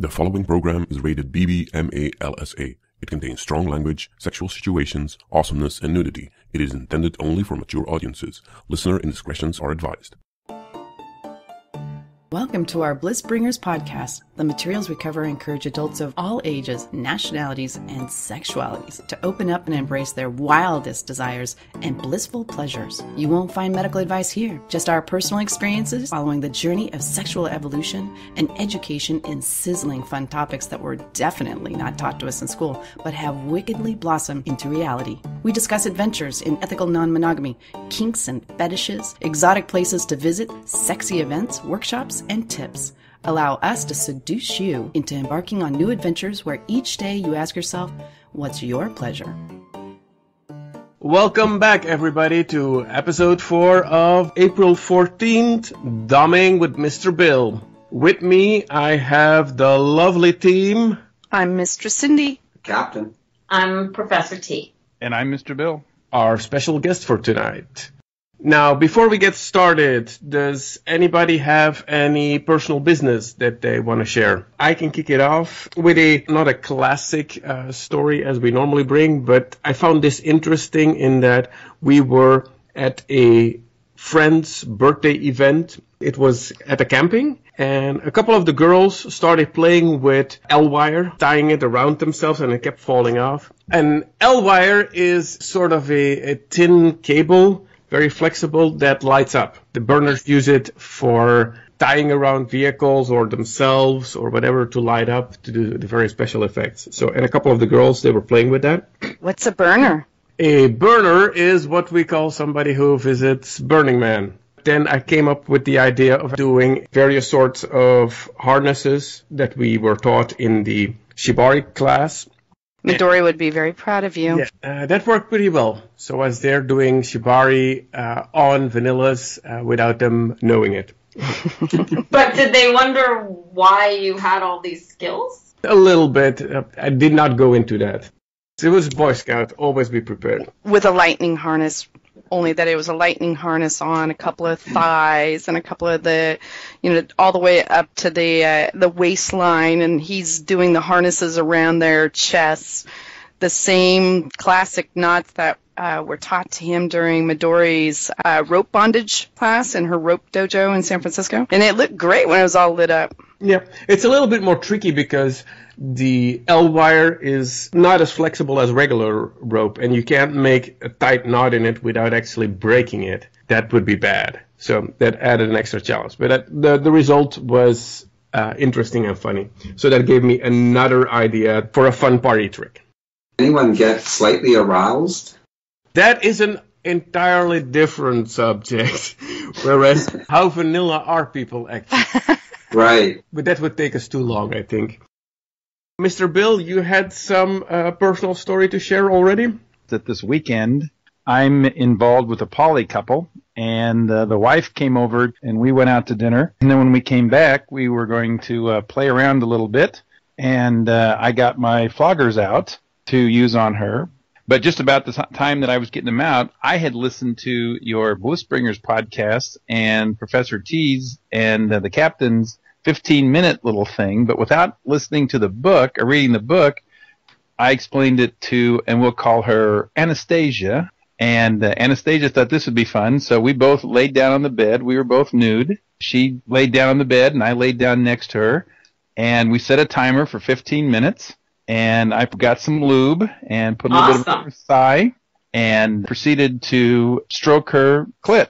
The following program is rated BB/MA/LSA. It contains strong language, sexual situations, awesomeness, and nudity. It is intended only for mature audiences. Listener indiscretions are advised. Welcome to our Bliss Bringers podcast. The materials we cover encourage adults of all ages, nationalities, and sexualities to open up and embrace their wildest desires and blissful pleasures. You won't find medical advice here, just our personal experiences following the journey of sexual evolution and education in sizzling fun topics that were definitely not taught to us in school, but have wickedly blossomed into reality. We discuss adventures in ethical non-monogamy, kinks and fetishes, exotic places to visit, sexy events, workshops, and tips. Allow us to seduce you into embarking on new adventures where each day you ask yourself, what's your pleasure? Welcome back, everybody, to episode 4 of April 14th, Doming with Mr. Bill. With me, I have the lovely team. I'm Mistress Cindy. Captain. I'm Professor T. And I'm Mr. Bill. Our special guest for tonight. Now, before we get started, does anybody have any personal business that they want to share? I can kick it off with not a classic story as we normally bring, but I found this interesting in that we were at a friend's birthday event. It was at a camping, and a couple of the girls started playing with L-wire, tying it around themselves, and it kept falling off. And L-wire is sort of a thin cable, very flexible, that lights up. The burners use it for tying around vehicles or themselves or whatever to light up to do the very special effects. So, and a couple of the girls, they were playing with that. What's a burner? A burner is what we call somebody who visits Burning Man. Then I came up with the idea of doing various sorts of harnesses that we were taught in the Shibari class. Midori would be very proud of you. Yeah, that worked pretty well. So I was there doing Shibari on vanillas without them knowing it. But did they wonder why you had all these skills? A little bit. I did not go into that. It was Boy Scout. Always be prepared. With a lightning harness, only that it was a lightning harness on a couple of thighs and a couple of the, all the way up to the waistline, and he's doing the harnesses around their chests. The same classic knots that were taught to him during Midori's rope bondage class in her rope dojo in San Francisco. And it looked great when it was all lit up. Yeah, it's a little bit more tricky because the L-wire is not as flexible as regular rope, and you can't make a tight knot in it without actually breaking it. That would be bad. So that added an extra challenge. But the result was interesting and funny. So that gave me another idea for a fun party trick. Anyone get slightly aroused? That is an entirely different subject. Whereas, how vanilla are people actually? Right. But that would take us too long, I think. Mr. Bill, you had some personal story to share already? That this weekend, I'm involved with a poly couple, and the wife came over, and we went out to dinner. And then when we came back, we were going to play around a little bit, and I got my floggers out to use on her. But just about the time that I was getting them out, I had listened to your Bliss Bringers podcast and Professor T's and the Captain's 15-minute little thing, but without listening to the book or reading the book, I explained it to, and we'll call her Anastasia, and Anastasia thought this would be fun, so we both laid down on the bed. We were both nude. She laid down on the bed, and I laid down next to her, and we set a timer for 15 minutes, and I got some lube and put a little bit of her thigh and proceeded to stroke her clit.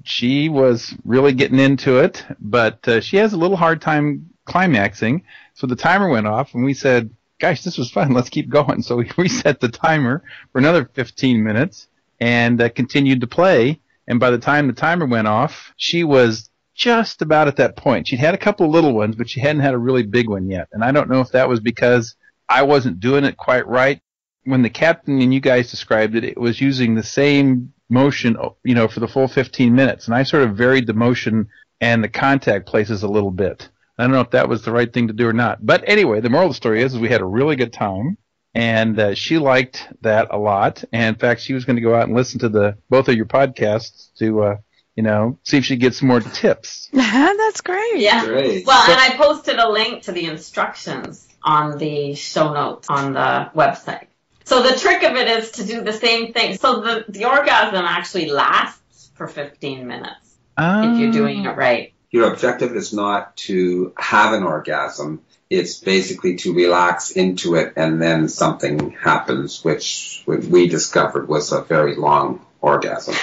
She was really getting into it, but she has a little hard time climaxing. So the timer went off, and we said, gosh, this was fun. Let's keep going. So we reset the timer for another 15 minutes and continued to play. And by the time the timer went off, she was just about at that point. She'd had a couple of little ones, but she hadn't had a really big one yet. And I don't know if that was because I wasn't doing it quite right. When the Captain and you guys described it, it was using the same motion, for the full 15 minutes. And I sort of varied the motion and the contact places a little bit. I don't know if that was the right thing to do or not. But anyway, the moral of the story is we had a really good time, and she liked that a lot. And in fact, she was going to go out and listen to both of your podcasts to see if she gets more tips. That's great. Yeah. Great. Well, and I posted a link to the instructions on the show notes on the website. So the trick of it is to do the same thing. So the orgasm actually lasts for 15 minutes if you're doing it right. Your objective is not to have an orgasm. It's basically to relax into it, and then something happens, which we discovered was a very long orgasm.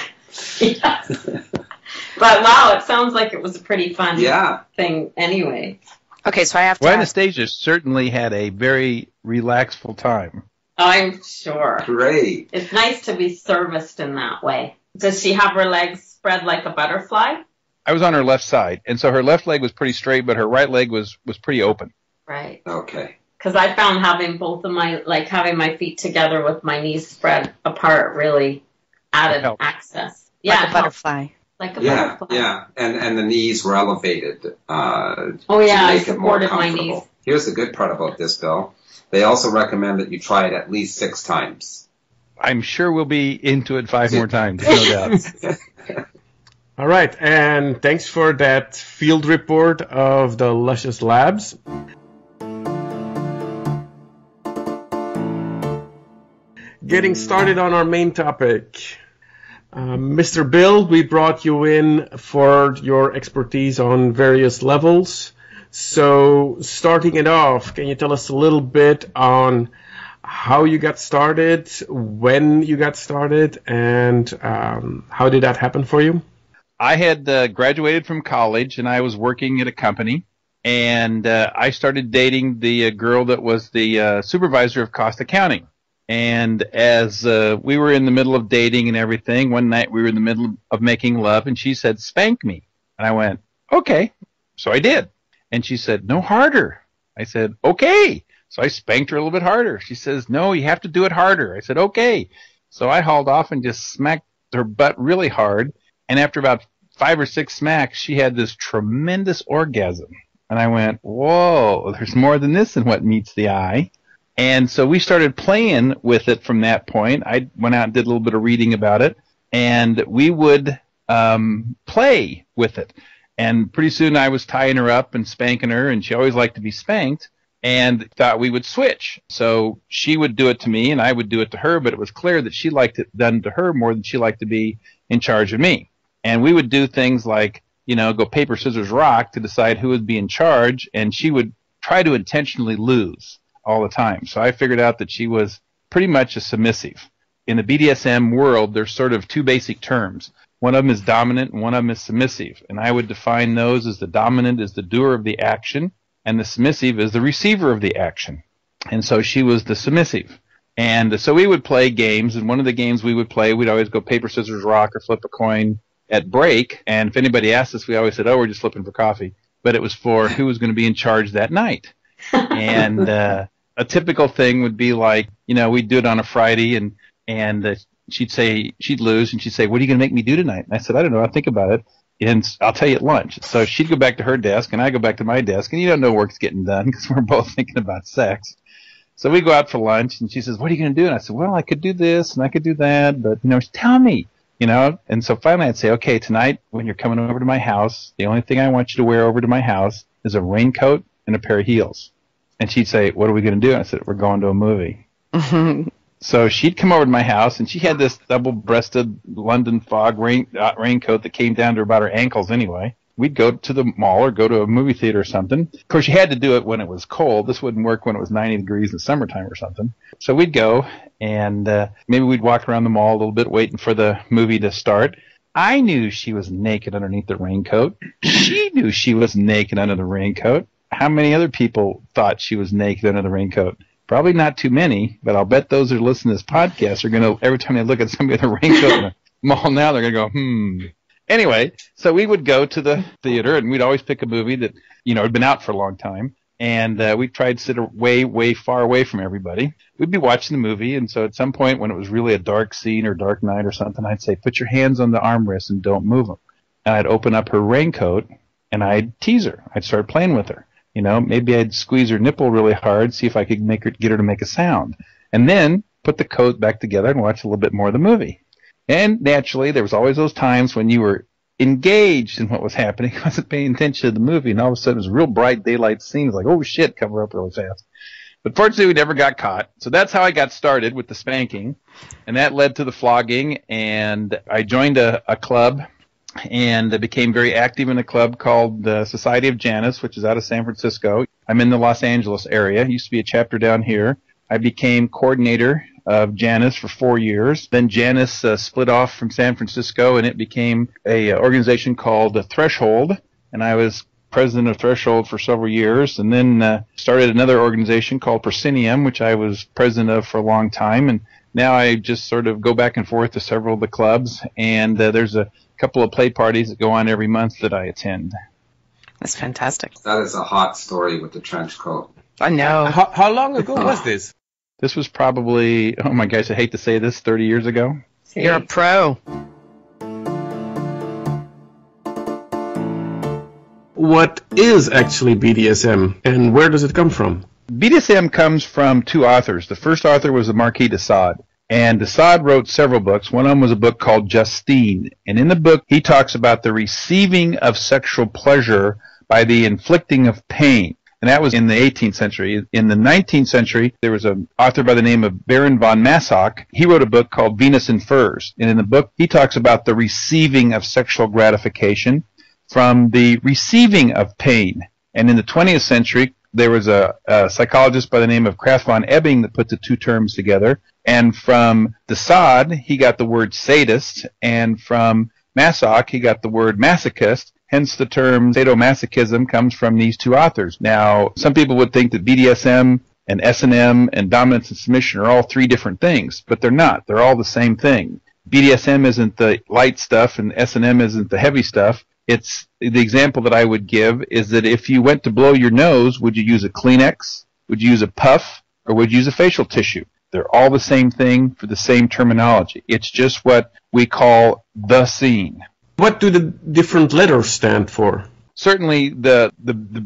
Yeah. But wow, it sounds like it was a pretty fun thing anyway. Okay, so I have to Well, Anastasia certainly had a very relaxful time. I'm sure. Great. It's nice to be serviced in that way. Does she have her legs spread like a butterfly? I was on her left side, and so her left leg was pretty straight, but her right leg was pretty open. Right. Okay. Because I found having both of having my feet together with my knees spread apart really added access. Like a butterfly. Like a butterfly. Yeah, and the knees were elevated. I to make it more supported my comfortable. knees. Here's the good part about this, Bill. They also recommend that you try it at least 6 times. I'm sure we'll be into it 5 more times, no doubt. All right, and thanks for that field report of the Luscious Labs. Getting started on our main topic. Mr. Bill, we brought you in for your expertise on various levels. So starting it off, can you tell us a little bit on how you got started, when you got started, and how did that happen for you? I had graduated from college, and I was working at a company, and I started dating the girl that was the supervisor of cost accounting. And as we were in the middle of dating and everything, one night we were in the middle of making love, and she said, "Spank me." And I went, "Okay." So I did. And she said, "No, harder." I said, "Okay." So I spanked her a little bit harder. She says, "No, you have to do it harder." I said, "Okay." So I hauled off and just smacked her butt really hard. And after about 5 or 6 smacks, she had this tremendous orgasm. And I went, whoa, there's more than this in what meets the eye. And so we started playing with it from that point. I went out and did a little bit of reading about it. And we would play with it. And pretty soon I was tying her up and spanking her, and she always liked to be spanked, and thought we would switch. So she would do it to me, and I would do it to her, but it was clear that she liked it done to her more than she liked to be in charge of me. And we would do things like, go paper, scissors, rock to decide who would be in charge, and she would try to intentionally lose all the time. So I figured out that she was pretty much a submissive. In the BDSM world, there's sort of 2 basic terms. One of them is dominant, and one of them is submissive. And I would define those as the dominant is the doer of the action, and the submissive is the receiver of the action. And so she was the submissive. And so we would play games, and one of the games we would play, we'd always go paper, scissors, rock, or flip a coin at break. And if anybody asked us, we always said, "Oh, we're just flipping for coffee." But it was for who was going to be in charge that night. And a typical thing would be like, we'd do it on a Friday, and she'd say, she'd lose, and she'd say, "What are you going to make me do tonight?" And I said, "I don't know. I'll think about it, and I'll tell you at lunch." So she'd go back to her desk, and I go back to my desk, and you don't know work's getting done because we're both thinking about sex. So we go out for lunch, and she says, "What are you going to do?" And I said, "Well, I could do this, and I could do that, but, tell me, And so finally I'd say, "Okay, tonight when you're coming over to my house, the only thing I want you to wear over to my house is a raincoat and a pair of heels." And she'd say, "What are we going to do?" And I said, "We're going to a movie." So she'd come over to my house, and she had this double-breasted London fog raincoat that came down to about her ankles anyway. We'd go to the mall or go to a movie theater or something. Of course, you had to do it when it was cold. This wouldn't work when it was 90 degrees in summertime or something. So we'd go, and maybe we'd walk around the mall a little bit waiting for the movie to start. I knew she was naked underneath the raincoat. She knew she was naked under the raincoat. How many other people thought she was naked under the raincoat? Probably not too many, but I'll bet those who listen to this podcast are going to, every time they look at somebody with a raincoat in the mall now, they're going to go, Anyway, so we would go to the theater, and we'd always pick a movie that, had been out for a long time. And we tried to sit way, way far away from everybody. We'd be watching the movie, and so at some point when it was really a dark scene or dark night or something, I'd say, "Put your hands on the armrests and don't move them." And I'd open up her raincoat, and I'd tease her. I'd start playing with her. Maybe I'd squeeze her nipple really hard, see if I could get her to make a sound. And then put the coat back together and watch a little bit more of the movie. And naturally, there was always those times when you were engaged in what was happening. I wasn't paying attention to the movie, and all of a sudden it was a real bright daylight scene. It was like, oh shit, cover up really fast. But fortunately, we never got caught. So that's how I got started with the spanking, and that led to the flogging, and I joined a club, and I became very active in a club called the Society of Janus, which is out of San Francisco. I'm in the Los Angeles area. It used to be a chapter down here. I became coordinator of Janus for 4 years. Then Janus split off from San Francisco, and it became a organization called Threshold, and I was president of Threshold for several years, and then started another organization called Proscenium, which I was president of for a long time, and now I just sort of go back and forth to several of the clubs, and there's a couple of play parties that go on every month that I attend. That's fantastic. That is a hot story with the trench coat. I know. How long ago was this? This was probably, oh my gosh, I hate to say this, 30 years ago. You're a pro. What is actually BDSM, and where does it come from? BDSM comes from two authors. The first author was the Marquis de Sade, and de Sade wrote several books. One of them was a book called Justine, and in the book he talks about the receiving of sexual pleasure by the inflicting of pain. And that was in the 18th century. In the 19th century, there was an author by the name of Baron von Massock. He wrote a book called Venus in Furs. And in the book, he talks about the receiving of sexual gratification from the receiving of pain. And in the 20th century, there was a psychologist by the name of Krafft von Ebing that put the two terms together. And from de Sade, he got the word sadist. And from Massock, he got the word masochist. Hence the term sadomasochism comes from these two authors. Now, some people would think that BDSM and S&M and dominance and submission are all three different things, but they're not. They're all the same thing. BDSM isn't the light stuff and S&M isn't the heavy stuff. It's the example that I would give is that if you went to blow your nose, would you use a Kleenex? Would you use a puff? Or would you use a facial tissue? They're all the same thing for the same terminology. It's just what we call the scene. What do the different letters stand for? Certainly, the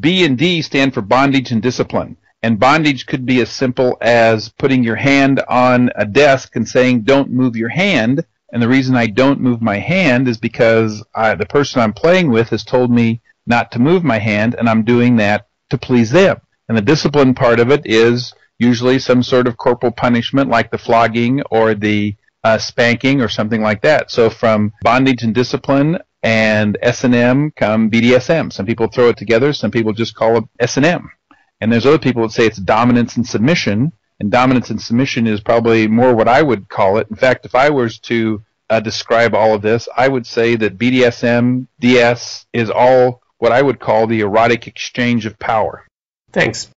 B and D stand for bondage and discipline. And bondage could be as simple as putting your hand on a desk and saying, don't move your hand. And the reason I don't move my hand is because the person I'm playing with has told me not to move my hand, and I'm doing that to please them. And the discipline part of it is usually some sort of corporal punishment like the flogging or the spanking or something like that. So from bondage and discipline and S&M come BDSM. Some people throw it together. Some people just call it S&M. And there's other people that say it's dominance and submission. And dominance and submission is probably more what I would call it. In fact, if I was to describe all of this, I would say that BDSM, DS is all what I would call the erotic exchange of power. Thanks.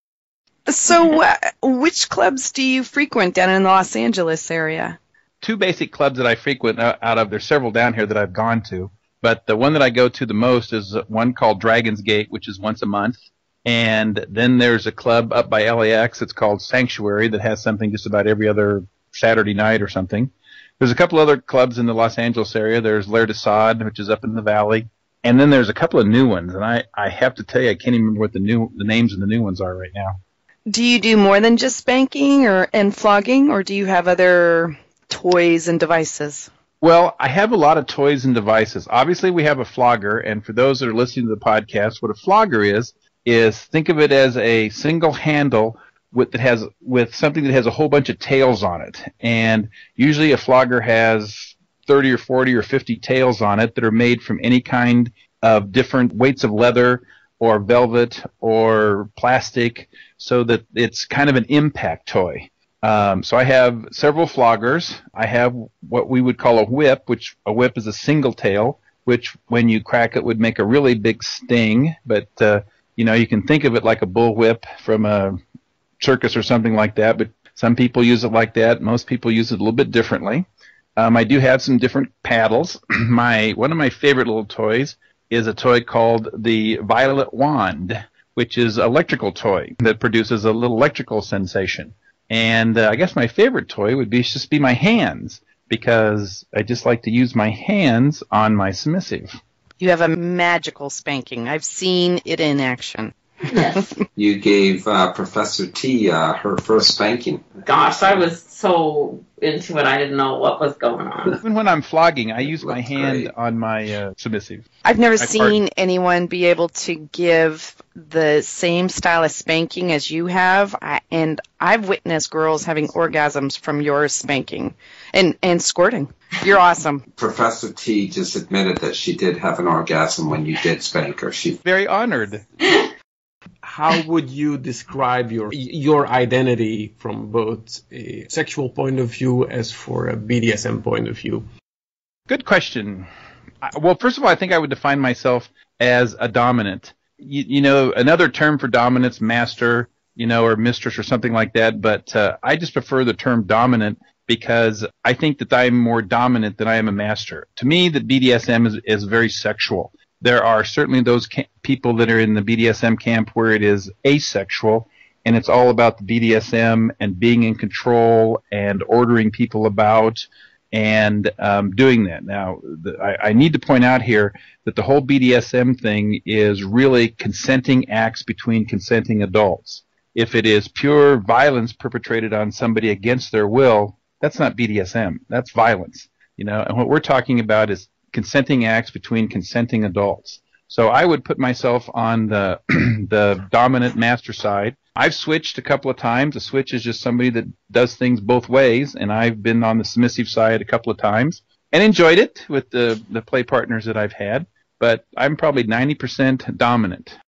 So which clubs do you frequent down in the Los Angeles area? Two basic clubs that I frequent out of. There's several down here that I've gone to. But the one that I go to the most is one called Dragon's Gate, which is once a month. And then there's a club up by LAX. It's called Sanctuary that has something just about every other Saturday night or something. There's a couple other clubs in the Los Angeles area. There's L'air de Sade, which is up in the valley. And then there's a couple of new ones. And I have to tell you, I can't even remember what the names of the new ones are right now. Do you do more than just spanking and flogging, or do you have other toys and devices? Well, I have a lot of toys and devices. Obviously, we have a flogger. And for those that are listening to the podcast, what a flogger is think of it as a single handle with something that has a whole bunch of tails on it. And usually a flogger has 30 or 40 or 50 tails on it that are made from any kind of different weights of leather or velvet or plastic, so that it's kind of an impact toy. So I have several floggers. I have what we would call a whip, which a whip is a single tail, which when you crack it would make a really big sting, but you can think of it like a bull whip from a circus or something like that, but some people use it like that. Most people use it a little bit differently. I do have some different paddles. One of my favorite little toys is a toy called the Violet Wand, which is an electrical toy that produces a little electrical sensation. And I guess my favorite toy would just be my hands, because I just like to use my hands on my submissive. You have a magical spanking. I've seen it in action. Yes. You gave Professor T her first spanking. Gosh, I was so into it, I didn't know what was going on. Even when I'm flogging, I use my Looks hand great. on my submissive. I've never My seen anyone be able to give the same style of spanking as you have, and I've witnessed girls having orgasms from your spanking and squirting. You're awesome. Professor T just admitted that she did have an orgasm when you did spank her. She Very honored. How would you describe your identity from both a sexual point of view as for a BDSM point of view? Good question. Well, first of all, I think I would define myself as a dominant. You know, another term for dominance, master, or mistress or something like that, but I just prefer the term dominant because I think that I'm more dominant than I am a master. To me, the BDSM is very sexual. There are certainly those people that are in the BDSM camp where it is asexual, and it's all about the BDSM and being in control and ordering people about and doing that. Now, I need to point out here that the whole BDSM thing is really consenting acts between consenting adults. If it is pure violence perpetrated on somebody against their will, that's not BDSM. That's violence. And what we're talking about is consenting acts between consenting adults. So I would put myself on the the dominant master side. I've switched a couple of times. A switch is just somebody that does things both ways, and I've been on the submissive side a couple of times and enjoyed it with the play partners that I've had, but I'm probably 90% dominant.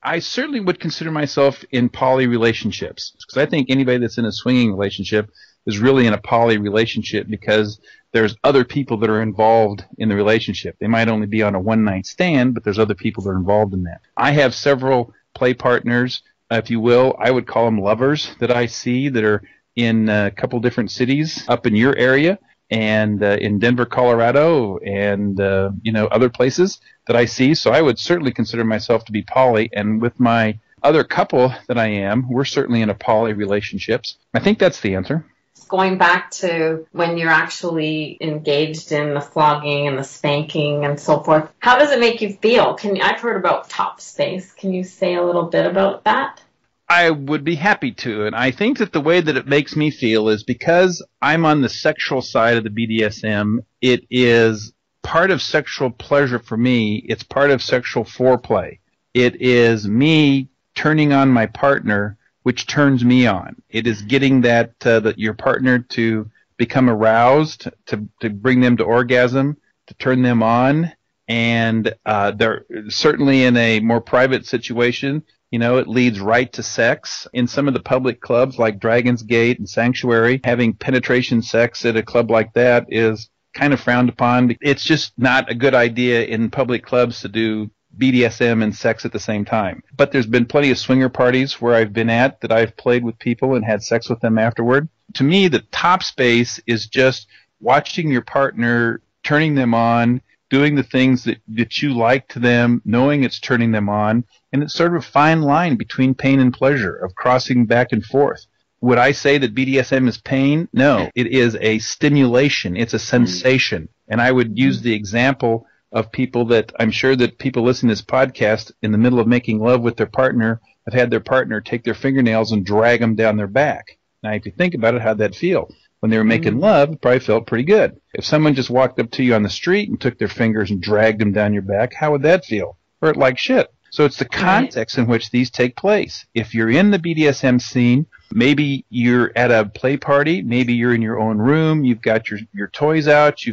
I certainly would consider myself in poly relationships because I think anybody that's in a swinging relationship is really in a poly relationship because there's other people that are involved in the relationship. They might only be on a one-night stand, but there's other people that are involved in that. I have several play partners, if you will. I would call them lovers that I see that are in a couple different cities up in your area and in Denver, Colorado, and other places that I see. So I would certainly consider myself to be poly, and with my other couple that I am, we're certainly in a poly relationships. I think that's the answer. Going back to when you're actually engaged in the flogging and the spanking and so forth, how does it make you feel? I've heard about top space. Can you say a little bit about that? I would be happy to, and I think that the way that it makes me feel is because I'm on the sexual side of the BDSM, it is part of sexual pleasure for me. It's part of sexual foreplay. It is me turning on my partner, which turns me on. It is getting that your partner to become aroused, to bring them to orgasm, to turn them on, and they're certainly in a more private situation. It leads right to sex. In some of the public clubs like Dragon's Gate and Sanctuary, having penetration sex at a club like that is kind of frowned upon. It's just not a good idea in public clubs to do BDSM and sex at the same time. But there's been plenty of swinger parties where I've been at that I've played with people and had sex with them afterward. To me, the top space is just watching your partner, turning them on, doing the things that you like to them, knowing it's turning them on, and it's sort of a fine line between pain and pleasure of crossing back and forth. Would I say that BDSM is pain? No. It is a stimulation. It's a sensation. And I would use the example of people that I'm sure that people listening to this podcast in the middle of making love with their partner have had their partner take their fingernails and drag them down their back. Now, if you think about it, how'd that feel? When they were making love, it probably felt pretty good. If someone just walked up to you on the street and took their fingers and dragged them down your back, how would that feel? Hurt like shit. So it's the context in which these take place. If you're in the BDSM scene, maybe you're at a play party, maybe you're in your own room, you've got your toys out,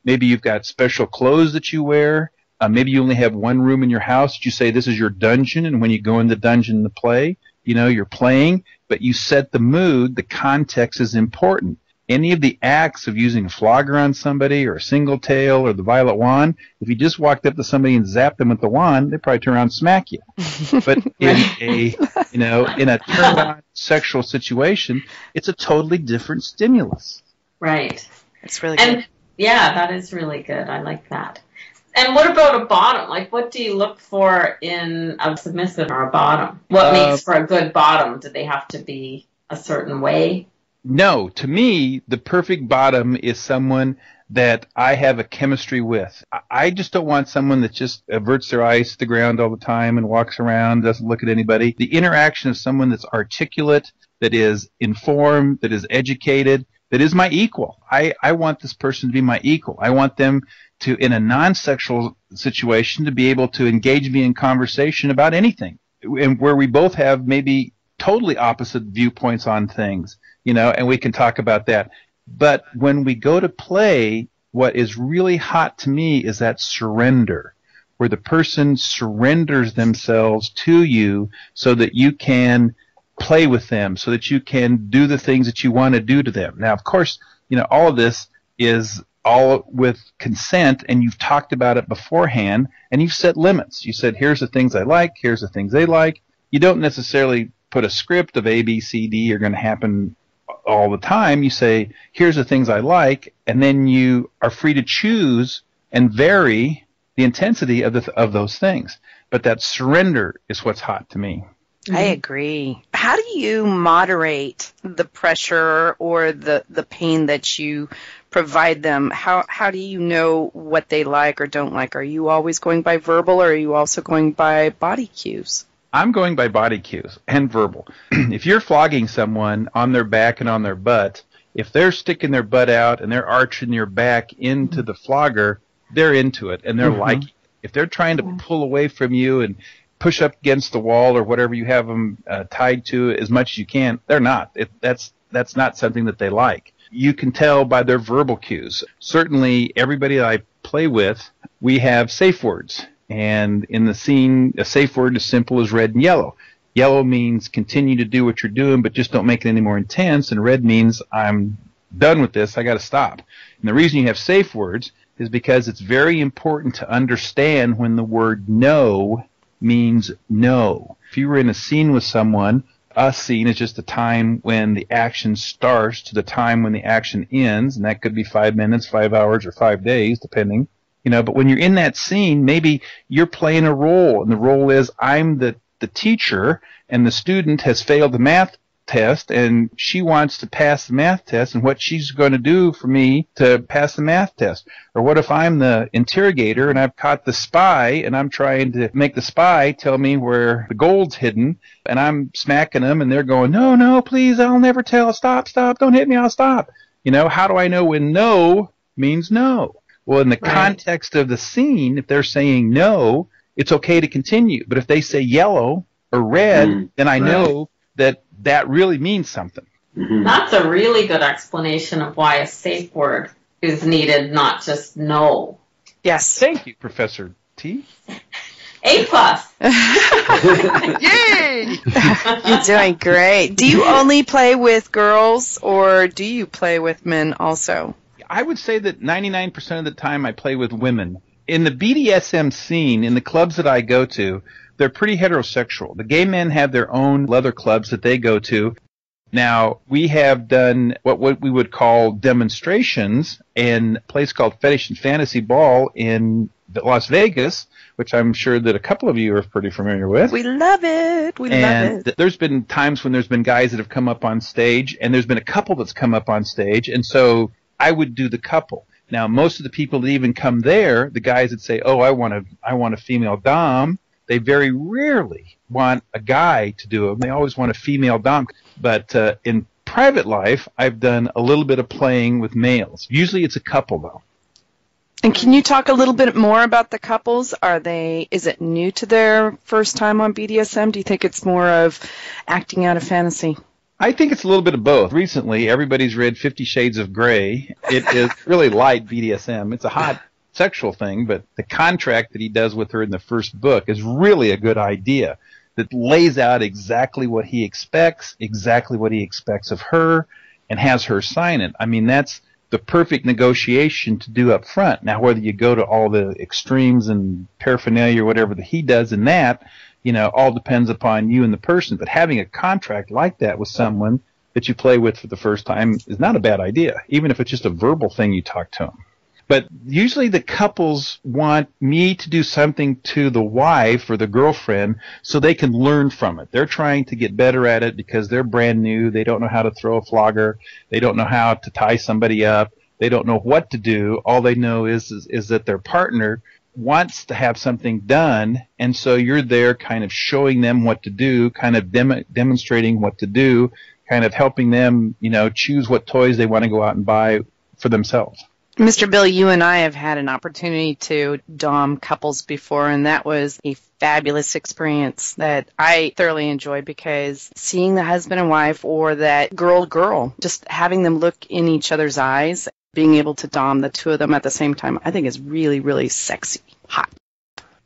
maybe you've got special clothes that you wear, maybe you only have one room in your house that you say this is your dungeon, and when you go in the dungeon to play, you're playing, but you set the mood, the context is important. Any of the acts of using a flogger on somebody or a single tail or the violet wand, if you just walked up to somebody and zapped them with the wand, they'd probably turn around and smack you. But in a turned-on sexual situation, it's a totally different stimulus. Right. It's really good. Yeah, that is really good. I like that. And what about a bottom? Like, what do you look for in a submissive or a bottom? What makes for a good bottom? Do they have to be a certain way? No, to me, the perfect bottom is someone that I have a chemistry with. I just don't want someone that just averts their eyes to the ground all the time and walks around, doesn't look at anybody. The interaction of someone that's articulate, that is informed, that is educated, that is my equal. I want this person to be my equal. I want them to, in a non-sexual situation, to be able to engage me in conversation about anything, and where we both have maybe totally opposite viewpoints on things, and we can talk about that. But when we go to play, what is really hot to me is that surrender, where the person surrenders themselves to you so that you can play with them, so that you can do the things that you want to do to them. Now, of course, all of this is all with consent, and you've talked about it beforehand, and you've set limits. You said, here's the things I like, here's the things they like. You don't necessarily put a script of A, B, C, D are going to happen all the time. You say, here's the things I like, and then you are free to choose and vary the intensity of those things. But that surrender is what's hot to me. I agree. How do you moderate the pressure or the pain that you provide them? How do you know what they like or don't like? Are you always going by verbal, or are you also going by body cues? I'm going by body cues and verbal. If you're flogging someone on their back and on their butt, if they're sticking their butt out and they're arching your back into the flogger, they're into it and they're liking it. If they're trying to pull away from you and push up against the wall or whatever you have them tied to as much as you can, they're not. That's not something that they like. You can tell by their verbal cues. Certainly, everybody I play with, we have safe words. And in the scene, a safe word is simple as red and yellow. Yellow means continue to do what you're doing, but just don't make it any more intense. And red means I'm done with this, I got to stop. And the reason you have safe words is because it's very important to understand when the word no means no. If you were in a scene with someone, a scene is just the time when the action starts to the time when the action ends, and that could be 5 minutes, 5 hours, or 5 days, depending. But when you're in that scene, maybe you're playing a role, and the role is I'm the teacher, and the student has failed the math test, and she wants to pass the math test, and what she's going to do for me to pass the math test. Or what if I'm the interrogator, and I've caught the spy, and I'm trying to make the spy tell me where the gold's hidden, and I'm smacking them, and they're going, no, please, I'll never tell, stop, don't hit me, I'll stop. How do I know when no means no? Well, in the context of the scene, if they're saying no, it's okay to continue. But if they say yellow or red, then I know that really means something. That's a really good explanation of why a safe word is needed, not just no. Yes. Thank you, Professor T. A+. Yay! You're doing great. Do you only play with girls, or do you play with men also? I would say that 99% of the time I play with women. In the BDSM scene, in the clubs that I go to, they're pretty heterosexual. The gay men have their own leather clubs that they go to. Now, we have done what we would call demonstrations in a place called Fetish and Fantasy Ball in Las Vegas, which I'm sure that a couple of you are pretty familiar with. We love it. We love it. There's been times when there's been guys that have come up on stage, and there's been a couple that's come up on stage, and so I would do the couple. Now, most of the people that even come there, the guys that say, I want a female dom, they very rarely want a guy to do them. They always want a female dom. But in private life, I've done a little bit of playing with males. Usually it's a couple, though. And can you talk a little bit more about the couples? Is it new to their first time on BDSM? Do you think it's more of acting out a fantasy? I think it's a little bit of both. Recently, everybody's read 50 Shades of Grey. It is really light BDSM. It's a hot sexual thing, but the contract that he does with her in the first book is really a good idea that lays out exactly what he expects of her, and has her sign it. I mean, that's the perfect negotiation to do up front. Now, whether you go to all the extremes and paraphernalia or whatever that he does in that, all depends upon you and the person. But having a contract like that with someone that you play with for the first time is not a bad idea, even if it's just a verbal thing you talk to them. But usually the couples want me to do something to the wife or the girlfriend so they can learn from it. They're trying to get better at it because they're brand new. They don't know how to throw a flogger. They don't know how to tie somebody up. They don't know what to do. All they know is that their partner wants to have something done, and so you're there kind of showing them what to do, kind of demonstrating what to do, kind of helping them, choose what toys they want to go out and buy for themselves. Mr. Bill, you and I have had an opportunity to dom couples before, and that was a fabulous experience that I thoroughly enjoyed, because seeing the husband and wife or that girl, just having them look in each other's eyes, being able to dom the two of them at the same time, I think is really, really sexy, hot.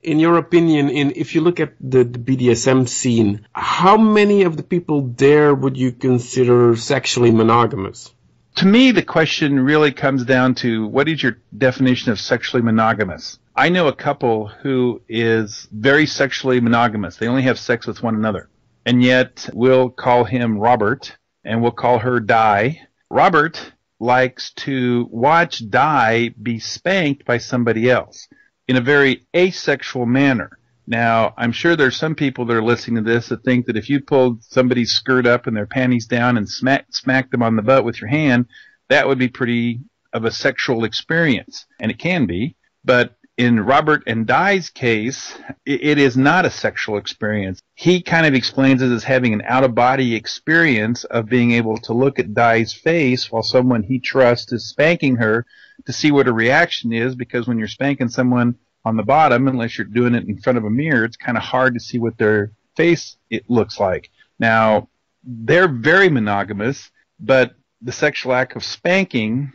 In your opinion, if you look at the BDSM scene, how many of the people there would you consider sexually monogamous? To me, the question really comes down to, what is your definition of sexually monogamous? I know a couple who is very sexually monogamous. They only have sex with one another. And yet, we'll call him Robert, and we'll call her Di. Robert likes to watch Di be spanked by somebody else in a very asexual manner. Now, I'm sure there's some people that are listening to this that think that if you pulled somebody's skirt up and their panties down and smacked them on the butt with your hand, that would be pretty of a sexual experience. And it can be. But in Robert and Di's case, it is not a sexual experience. He kind of explains it as having an out-of-body experience of being able to look at Di's face while someone he trusts is spanking her, to see what her reaction is, because when you're spanking someone on the bottom, unless you're doing it in front of a mirror, it's kind of hard to see what their face it looks like. Now, they're very monogamous, but the sexual act of spanking,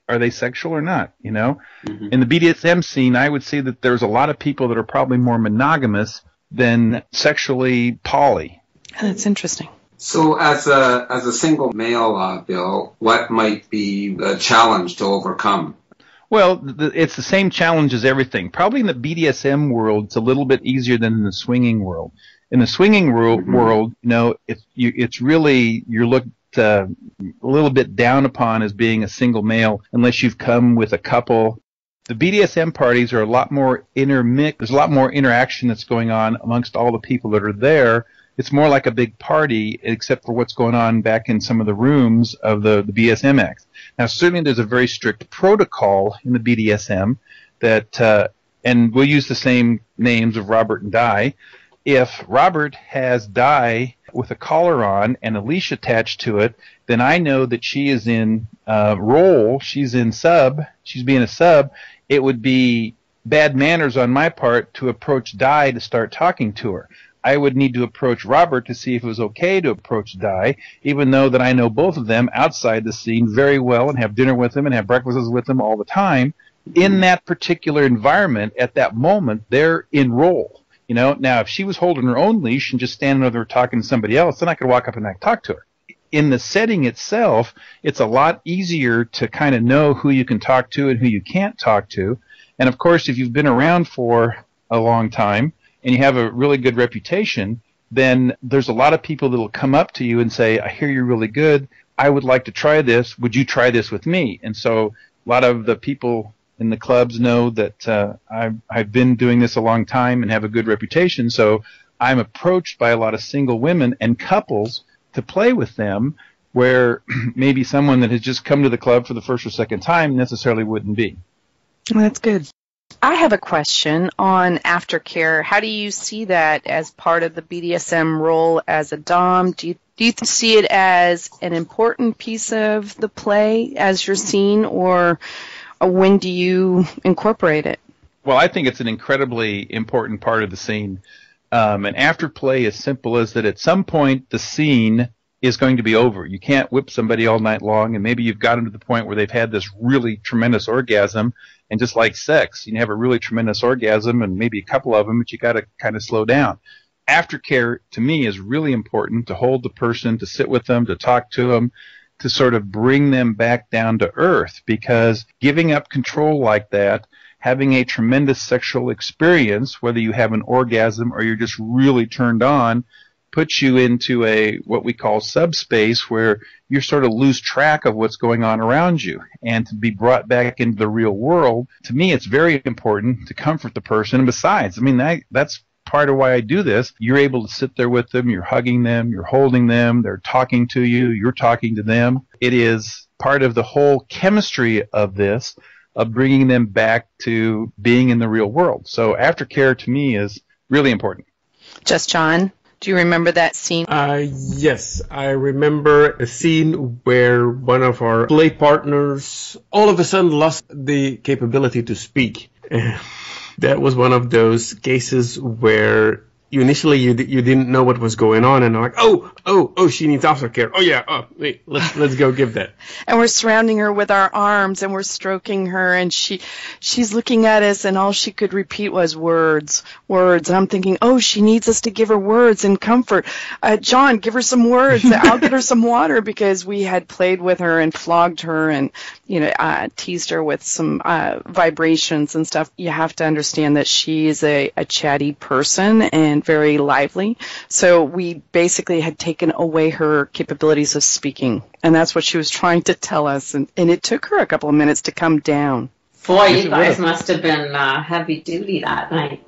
are they sexual or not? Mm-hmm. In the BDSM scene, I would say that there's a lot of people that are probably more monogamous than sexually poly. That's interesting. So as a single male, Bill, what might be the challenge to overcome? Well, it's the same challenge as everything. Probably in the BDSM world, it's a little bit easier than in the swinging world. In the swinging world, it's really, you're looked a little bit down upon as being a single male unless you've come with a couple. The BDSM parties are a lot more intermixed. There's a lot more interaction that's going on amongst all the people that are there. It's more like a big party, except for what's going on back in some of the rooms of the BDSM acts. Now, certainly there's a very strict protocol in the BDSM that, and we'll use the same names of Robert and Di. If Robert has Di with a collar on and a leash attached to it, then I know that she is in role, she's in sub, she's being a sub. It would be bad manners on my part to approach Di to start talking to her. I would need to approach Robert to see if it was okay to approach Di, even though that I know both of them outside the scene very well and have dinner with them and have breakfasts with them all the time. In that particular environment, at that moment, they're in role. Now, if she was holding her own leash and just standing over there talking to somebody else, then I could walk up and I could talk to her. In the setting itself, it's a lot easier to kind of know who you can talk to and who you can't talk to. And, of course, if you've been around for a long time, and you have a really good reputation, then there's a lot of people that will come up to you and say, I hear you're really good. I would like to try this. Would you try this with me? And so a lot of the people in the clubs know that I've been doing this a long time and have a good reputation. So I'm approached by a lot of single women and couples to play with them, where maybe someone that has just come to the club for the first or second time necessarily wouldn't be. That's good. I have a question on aftercare. How do you see that as part of the BDSM role as a dom? Do you see it as an important piece of the play as you're seen, or when do you incorporate it? Well, I think it's an incredibly important part of the scene. And afterplay is simple as that at some point the scene is going to be over. You can't whip somebody all night long, and maybe you've gotten to the point where they've had this really tremendous orgasm, and just like sex, you have a really tremendous orgasm and maybe a couple of them, but you got to kind of slow down. Aftercare, to me, is really important, to hold the person, to sit with them, to talk to them, to sort of bring them back down to earth, because giving up control like that, having a tremendous sexual experience, whether you have an orgasm or you're just really turned on, puts you into a what we call subspace, where you sort of lose track of what's going on around you. And to be brought back into the real world, to me, it's very important to comfort the person. And besides, that's part of why I do this. You're able to sit there with them, you're hugging them, you're holding them, they're talking to you, you're talking to them. It is part of the whole chemistry of this, of bringing them back to being in the real world. So aftercare to me is really important. Just John, do you remember that scene? Yes, I remember a scene where one of our play partners all of a sudden lost the capability to speak. That was one of those cases where initially you didn't know what was going on, and I'm like, oh, she needs aftercare. Oh yeah, wait, let's go give that. And we're surrounding her with our arms, and we're stroking her, and she's looking at us, and all she could repeat was words. And I'm thinking, oh, she needs us to give her words and comfort. John, give her some words. I'll get her some water, because we had played with her and flogged her and teased her with some vibrations and stuff. You have to understand that she is a chatty person and very lively. So we basically had taken away her capabilities of speaking. And that's what she was trying to tell us. And it took her a couple of minutes to come down. Boy, you guys must have been heavy duty that night.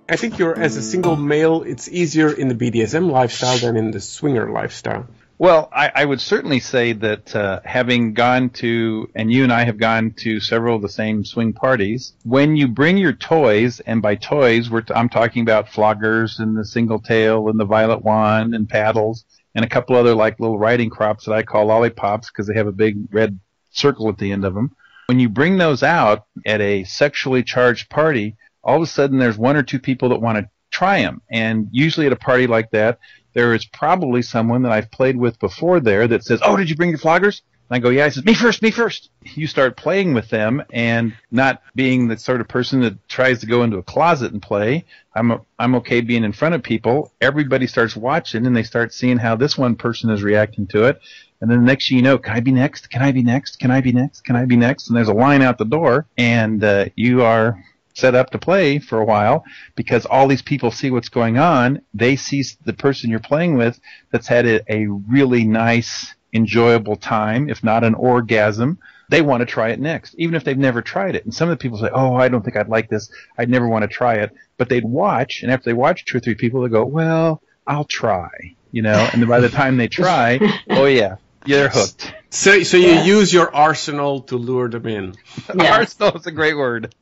I think as a single male, it's easier in the BDSM lifestyle than in the swinger lifestyle. Well, I would certainly say that having gone to, and you and I have gone to several of the same swing parties, when you bring your toys, and by toys, I'm talking about floggers and the single tail and the violet wand and paddles and a couple other like little riding crops that I call lollipops because they have a big red circle at the end of them. When you bring those out at a sexually charged party, all of a sudden there's one or two people that want to try them. And usually at a party like that, there is probably someone that I've played with before there that says, oh, did you bring your floggers? And I go, yeah. He says, me first. You start playing with them and not being the sort of person that tries to go into a closet and play. I'm okay being in front of people. Everybody starts watching and they start seeing how this one person is reacting to it. And then the next thing you know, can I be next? Can I be next? Can I be next? Can I be next? And there's a line out the door, and you are set up to play for a while because all these people see what's going on. They see the person you're playing with that's had a really nice, enjoyable time, if not an orgasm. They want to try it next, even if they've never tried it. And some of the people say, oh, I don't think I'd like this. I'd never want to try it. But they'd watch, and after they watch 2 or 3 people, they go, well, I'll try, And then by the time they try, oh, yeah, they're hooked. So you use your arsenal to lure them in. Yes. Arsenal is a great word.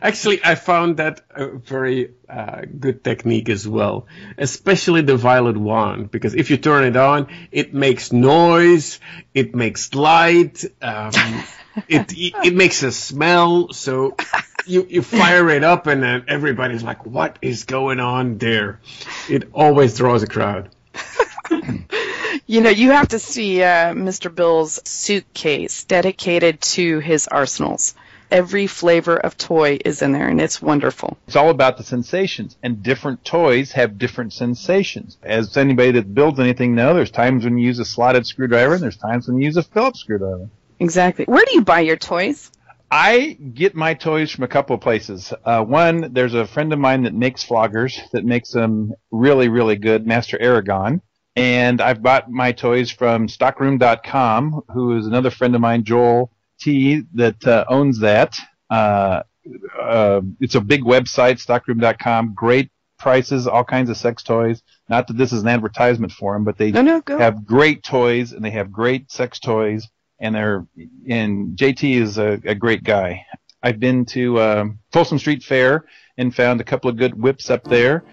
Actually, I found that a very good technique as well, especially the violet wand, because if you turn it on, it makes noise, it makes light, it makes a smell, so you fire it up and then everybody's like, what is going on there? It always draws a crowd. You have to see Mr. Bill's suitcase dedicated to his arsenals. Every flavor of toy is in there, and it's wonderful. It's all about the sensations, and different toys have different sensations. As anybody that builds anything knows, there's times when you use a slotted screwdriver, and there's times when you use a Phillips screwdriver. Exactly. Where do you buy your toys? I get my toys from a couple of places. One, there's a friend of mine that makes floggers, that makes them really, really good, Master Aragon. And I've bought my toys from stockroom.com, who is another friend of mine, Joel T, that owns that. It's a big website, stockroom.com. Great prices, all kinds of sex toys. Not that this is an advertisement for them, but they have great toys and they have great sex toys. And JT is a great guy. I've been to Folsom Street Fair and found a couple of good whips up there.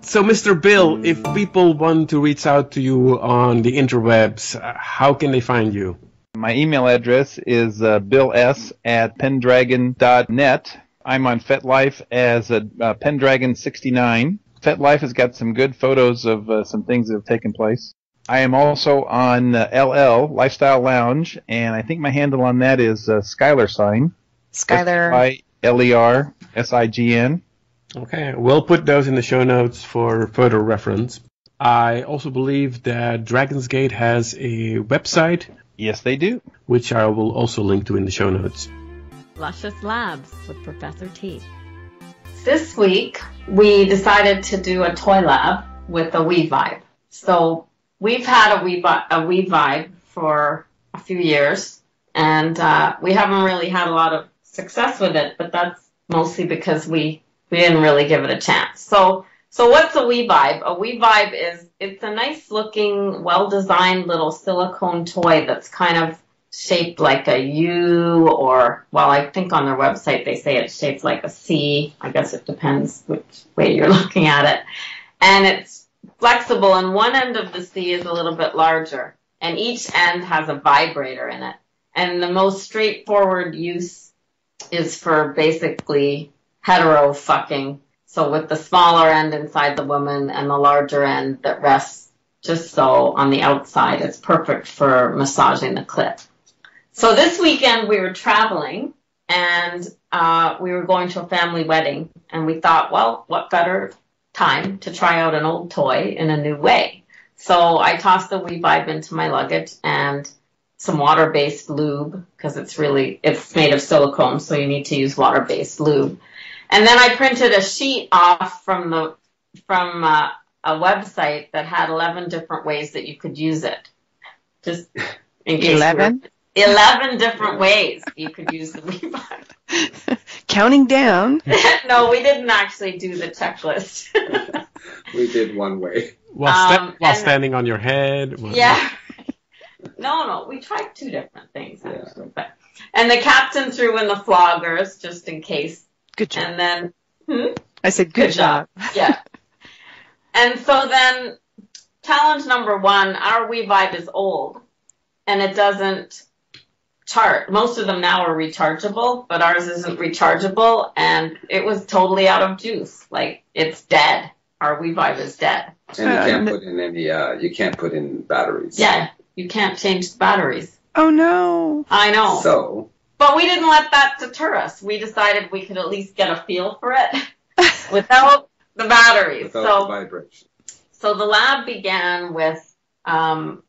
So, Mr. Bill, if people want to reach out to you on the interwebs, how can they find you? My email address is bills@pendragon.net. I'm on Fetlife as Pendragon69. Fetlife has got some good photos of some things that have taken place. I am also on LL, Lifestyle Lounge, and I think my handle on that is Skylar Sign. Skylar. SkylarSign. Okay, we'll put those in the show notes for further reference. I also believe that Dragon's Gate has a website. Yes, they do. Which I will also link to in the show notes. Luscious Labs with Professor T. This week, we decided to do a toy lab with a WeVibe. So we've had a WeVibe for a few years, And we haven't really had a lot of success with it, but that's mostly because we didn't really give it a chance. So what's a WeVibe? A WeVibe it's a nice looking, well-designed little silicone toy that's kind of shaped like a U, or, well, I think on their website they say it's shaped like a C. I guess it depends which way you're looking at it. And it's flexible, and one end of the C is a little bit larger, and each end has a vibrator in it. And the most straightforward use is for basically hetero fucking. So with the smaller end inside the woman and the larger end that rests just so on the outside, it's perfect for massaging the clit. So this weekend we were traveling, and we were going to a family wedding, and we thought, well, what better time to try out an old toy in a new way. So I tossed the WeVibe into my luggage and some water-based lube, because it's made of silicone, so you need to use water-based lube. And then I printed a sheet off from a website that had 11 different ways that you could use it. Just in case 11? 11 different ways you could use the WeVibe. Counting down. No, we didn't actually do the checklist. We did one way. While standing on your head. Yeah. No, we tried 2 different things, actually. Yeah. And the captain threw in the floggers, just in case. Good job. And then... I said, good job. Yeah. And so then, challenge number 1, our WeVibe is old, and it doesn't charge. Most of them now are rechargeable, but ours isn't rechargeable, and it was totally out of juice. Like, it's dead. Our WeVibe is dead. And you can't put in batteries. Yeah, you can't change the batteries. Oh, no. I know. But we didn't let that deter us. We decided we could at least get a feel for it without the batteries. Without the vibration. So the lab began with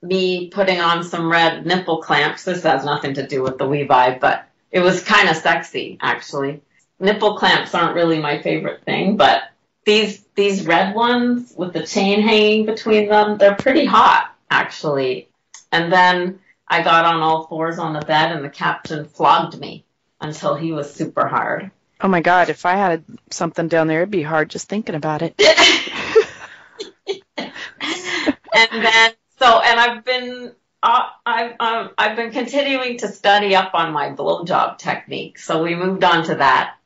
me putting on some red nipple clamps. This has nothing to do with the WeVibe, but it was kind of sexy, actually. Nipple clamps aren't really my favorite thing, but these red ones with the chain hanging between them, they're pretty hot, actually. And then I got on all fours on the bed, and the captain flogged me until he was super hard. Oh, my God. If I had something down there, it'd be hard just thinking about it. I've been continuing to study up on my blowjob technique, so we moved on to that.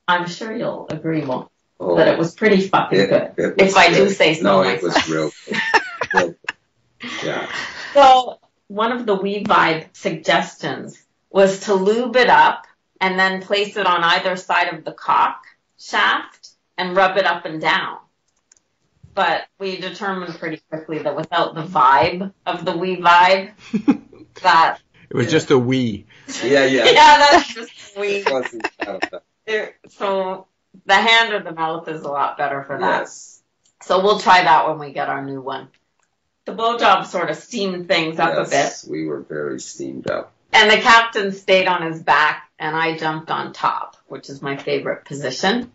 I'm sure you'll agree, Walt, that it was pretty fucking good. If I do say so myself. No, it was real good. Yeah. So one of the WeVibe suggestions was to lube it up and then place it on either side of the cock shaft and rub it up and down. But we determined pretty quickly that without the vibe of the WeVibe, that... It was just a wee. Yeah. Yeah, that's just a wee. It wasn't out of that. So the hand or the mouth is a lot better for that. Yes. So we'll try that when we get our new one. The blowjob sort of steamed things up a bit. Yes, we were very steamed up. And the captain stayed on his back, and I jumped on top, which is my favorite position.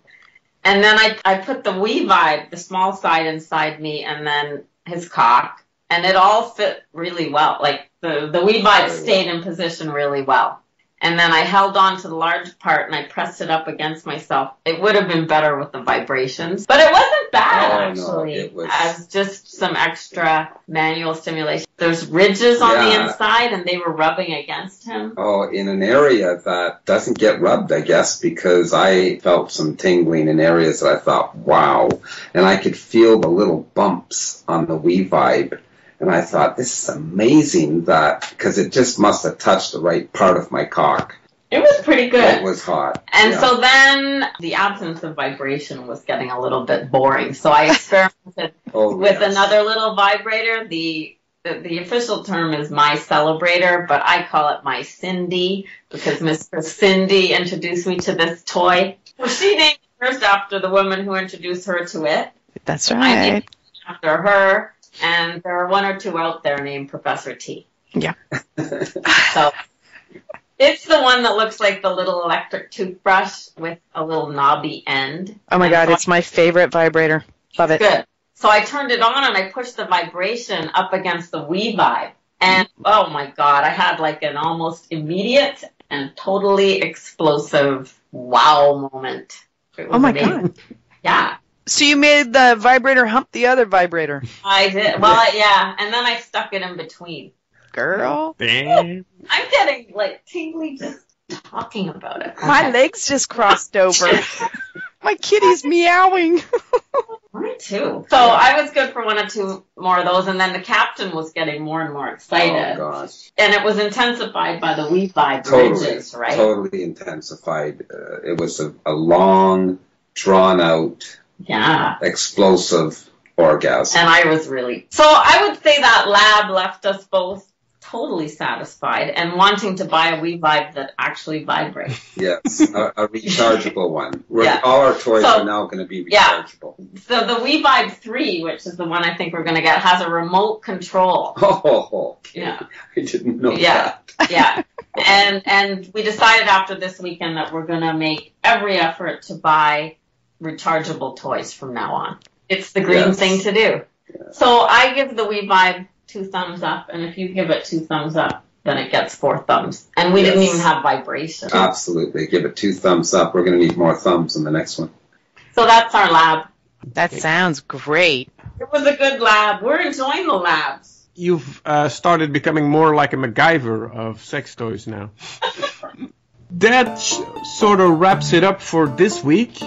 And then I put the WeVibe, the small side, inside me, and then his cock, and it all fit really well. Like, the WeVibe stayed in position really well. And then I held on to the large part, and I pressed it up against myself. It would have been better with the vibrations, but it wasn't bad, actually, it was... as just some extra manual stimulation. There's ridges on the inside, and they were rubbing against him. Oh, in an area that doesn't get rubbed, I guess, because I felt some tingling in areas that I thought, wow. And I could feel the little bumps on the WeVibe. And I thought, this is amazing because it just must have touched the right part of my cock. It was pretty good. It was hot. And so then the absence of vibration was getting a little bit boring. So I experimented with another little vibrator. The official term is my celebrator, but I call it my Cindy because Mr. Cindy introduced me to this toy. Well, she named it first after the woman who introduced her to it. That's right. I named it after her. And there are 1 or 2 out there named Professor T. Yeah. So it's the one that looks like the little electric toothbrush with a little knobby end. Oh, my God. It's my favorite vibrator. Love it. Good. So I turned it on and I pushed the vibration up against the WeVibe. And oh my God, I had like an almost immediate and totally explosive wow moment. Oh my God. Yeah. So you made the vibrator hump the other vibrator. I did. Well, yeah. And then I stuck it in between. Girl. Damn. I'm getting like tingly just talking about it. My legs just crossed over. My kitty's meowing. Mine too. So I was good for 1 or 2 more of those, and then the captain was getting more and more excited. Oh, gosh. And it was intensified by the WeVibe bridges, right? Totally intensified. It was a long, drawn-out, explosive orgasm. And I was really... So I would say that lab left us both totally satisfied and wanting to buy a WeVibe that actually vibrates. Yes, a rechargeable one. All our toys are now going to be rechargeable. Yeah. So the WeVibe 3, which is the one I think we're going to get, has a remote control. Oh, okay. Yeah. I didn't know that. Yeah. And we decided after this weekend that we're going to make every effort to buy rechargeable toys from now on. It's the green thing to do. Yeah. So I give the WeVibe 2 thumbs up, and if you give it 2 thumbs up, then it gets 4 thumbs. And we didn't even have vibration. Absolutely. Give it 2 thumbs up. We're going to need more thumbs in the next one. So that's our lab. That sounds great. It was a good lab. We're enjoying the labs. You've started becoming more like a MacGyver of sex toys now. That sort of wraps it up for this week.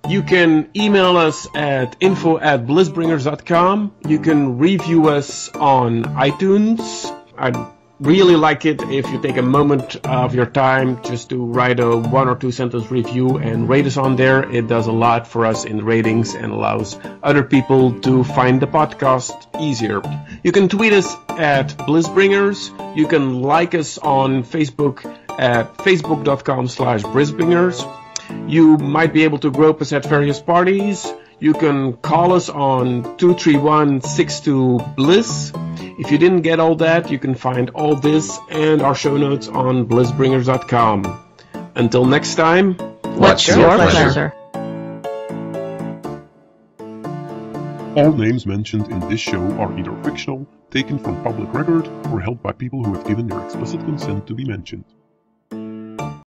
You can email us at info@blissbringers.com. You can review us on iTunes. I'd really like it if you take a moment of your time just to write a 1 or 2 sentence review and rate us on there. It does a lot for us in ratings and allows other people to find the podcast easier. You can tweet us at blissbringers. You can like us on Facebook at facebook.com/blissbringers. You might be able to grope us at various parties. You can call us on 231-62-BLISS. If you didn't get all that, you can find all this and our show notes on blissbringers.com. Until next time, what's your pleasure? All names mentioned in this show are either fictional, taken from public record, or held by people who have given their explicit consent to be mentioned.